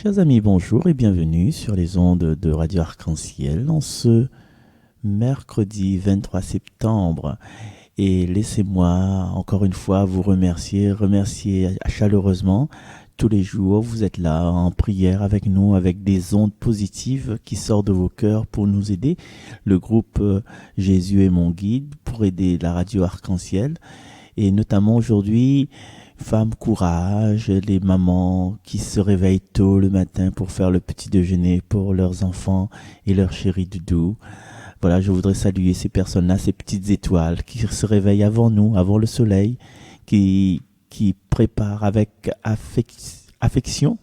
Chers amis, bonjour et bienvenue sur les ondes de Radio Arc-en-Ciel en ce mercredi 23 septembre. Et laissez-moi encore une fois vous remercier chaleureusement. Tous les jours, vous êtes là en prière avec nous, avec des ondes positives qui sortent de vos cœurs pour nous aider. Le groupe Jésus est mon guide pour aider la Radio Arc-en-Ciel. Et notamment aujourd'hui, Femmes courage, les mamans qui se réveillent tôt le matin pour faire le petit déjeuner pour leurs enfants et leurs chéris doudous. Voilà, je voudrais saluer ces personnes-là, ces petites étoiles qui se réveillent avant nous, avant le soleil, qui préparent avec affection,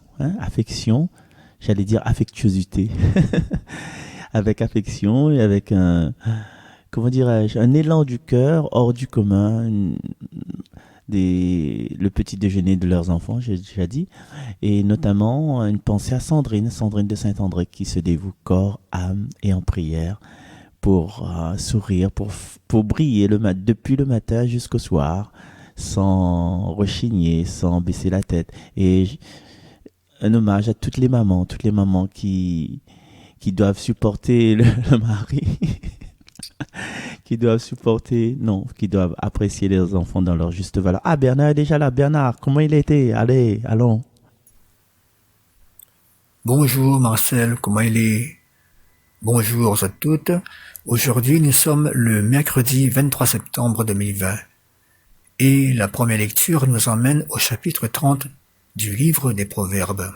j'allais dire affectuosité, avec affection et avec un élan du cœur hors du commun, le petit déjeuner de leurs enfants, j'ai déjà dit, et notamment une pensée à Sandrine de Saint-André qui se dévoue corps, âme et en prière pour sourire, pour briller depuis le matin jusqu'au soir, sans rechigner, sans baisser la tête. Et un hommage à toutes les mamans qui doivent supporter le mari. qui doivent apprécier les enfants dans leur juste valeur. Ah, Bernard est déjà là. Bernard, comment il était? Allez, allons. Bonjour Marcel, comment il est? Bonjour à toutes. Aujourd'hui, nous sommes le mercredi 23 septembre 2020. Et la première lecture nous emmène au chapitre 30 du livre des Proverbes.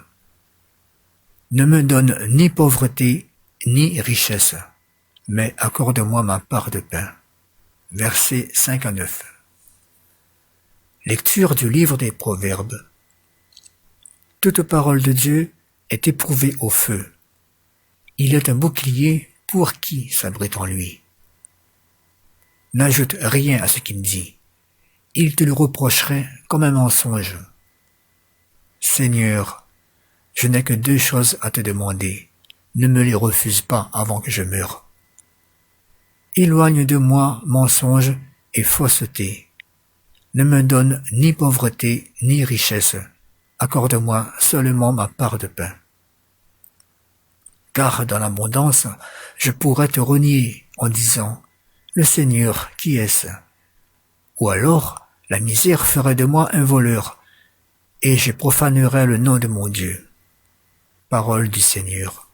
Ne me donne ni pauvreté, ni richesse, mais accorde-moi ma part de pain. Versets 5 à 9. Lecture du livre des Proverbes. Toute parole de Dieu est éprouvée au feu. Il est un bouclier pour qui s'abrite en lui. N'ajoute rien à ce qu'il dit. Il te le reprocherait comme un mensonge. Seigneur, je n'ai que 2 choses à te demander. Ne me les refuse pas avant que je meure. Éloigne de moi mensonge et fausseté. Ne me donne ni pauvreté ni richesse. Accorde-moi seulement ma part de pain. Car dans l'abondance, je pourrais te renier en disant « Le Seigneur, qui est-ce » Ou alors, la misère ferait de moi un voleur, et je profanerais le nom de mon Dieu. Parole du Seigneur.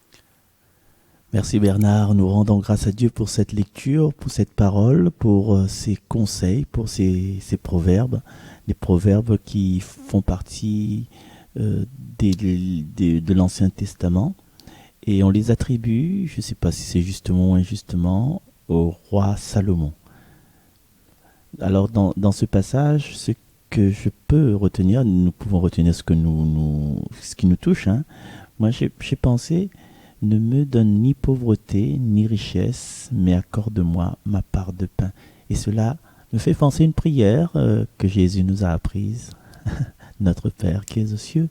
Merci Bernard, nous rendons grâce à Dieu pour cette lecture, pour cette parole, pour ces conseils, pour ces proverbes, des proverbes qui font partie de l'Ancien Testament, et on les attribue, je ne sais pas si c'est justement ou injustement, au roi Salomon. Alors dans ce passage, ce que je peux retenir, nous pouvons retenir ce qui nous touche. Moi j'ai pensé, ne me donne ni pauvreté ni richesse, mais accorde-moi ma part de pain. Et cela me fait penser une prière que Jésus nous a apprise. Notre Père qui es aux cieux.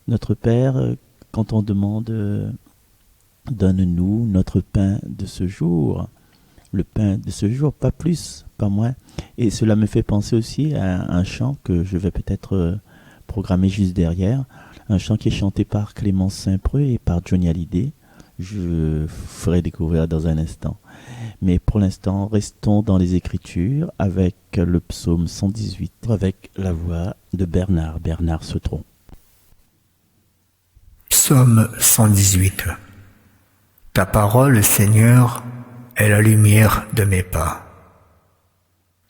Notre Père, quand on demande donne-nous notre pain de ce jour, le pain de ce jour, pas plus, pas moins. Et cela me fait penser aussi à un chant que je vais peut-être programmer juste derrière, un chant qui est chanté par Clémence Saint-Preux et par Johnny Hallyday. Je ferai découvrir dans un instant. Mais pour l'instant, restons dans les Écritures avec le psaume 118, avec la voix de Bernard Sautron. Psaume 118. Ta parole, Seigneur, est la lumière de mes pas.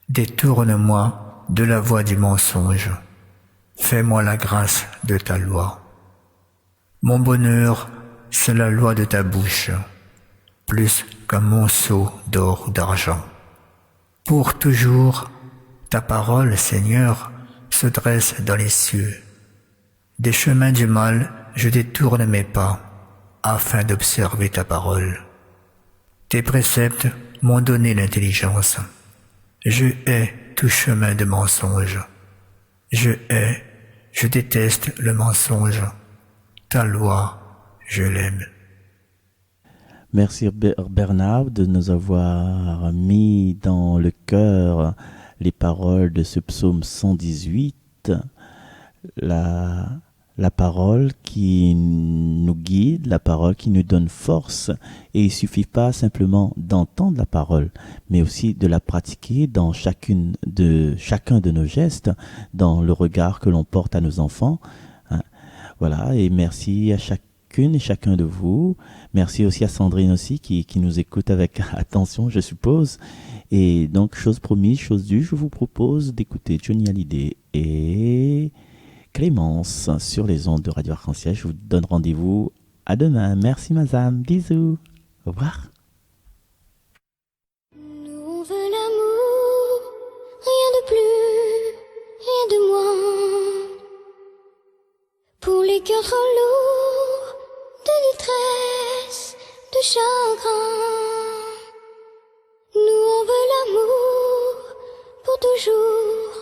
Détourne-moi de la voie du mensonge. Fais-moi la grâce de ta loi. Mon bonheur, c'est la loi de ta bouche, plus qu'un monceau d'or ou d'argent. Pour toujours, ta parole, Seigneur, se dresse dans les cieux. Des chemins du mal, je détourne mes pas, afin d'observer ta parole. Tes préceptes m'ont donné l'intelligence. Je hais tout chemin de mensonge. Je déteste le mensonge. Ta loi, je l'aime. Merci Bernard de nous avoir mis dans le cœur les paroles de ce psaume 118, la la parole qui nous guide, la parole qui nous donne force. Et il suffit pas simplement d'entendre la parole, mais aussi de la pratiquer dans chacun de nos gestes, dans le regard que l'on porte à nos enfants. Hein. Voilà, et merci à chacune et chacun de vous. Merci aussi à Sandrine aussi qui nous écoute avec attention, je suppose. Et donc, chose promise, chose due, je vous propose d'écouter Johnny Hallyday et Clémence sur les ondes de Radio Arc-en-Ciel. Je vous donne rendez-vous à demain. Merci Mazam, bisous, au revoir. Nous on veut l'amour, rien de plus, rien de moins. Pour les cœurs trop lourds, de détresse, de chagrin. Nous on veut l'amour, pour toujours,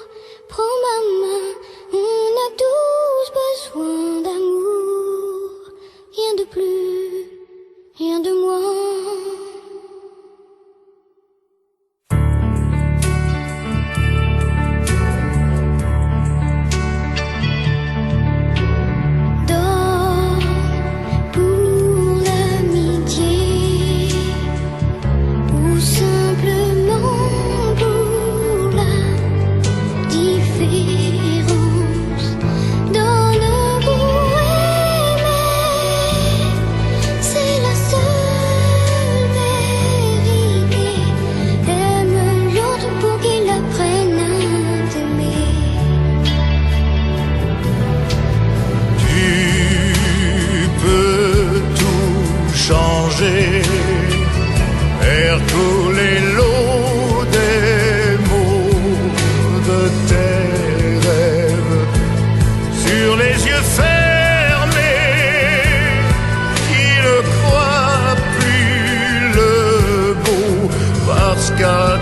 prends ma main. On a tous besoin d'amour, rien de plus, rien de moins. Faire couler l'eau des mots de tes rêves sur les yeux fermés qui ne croient plus le beau parce qu'à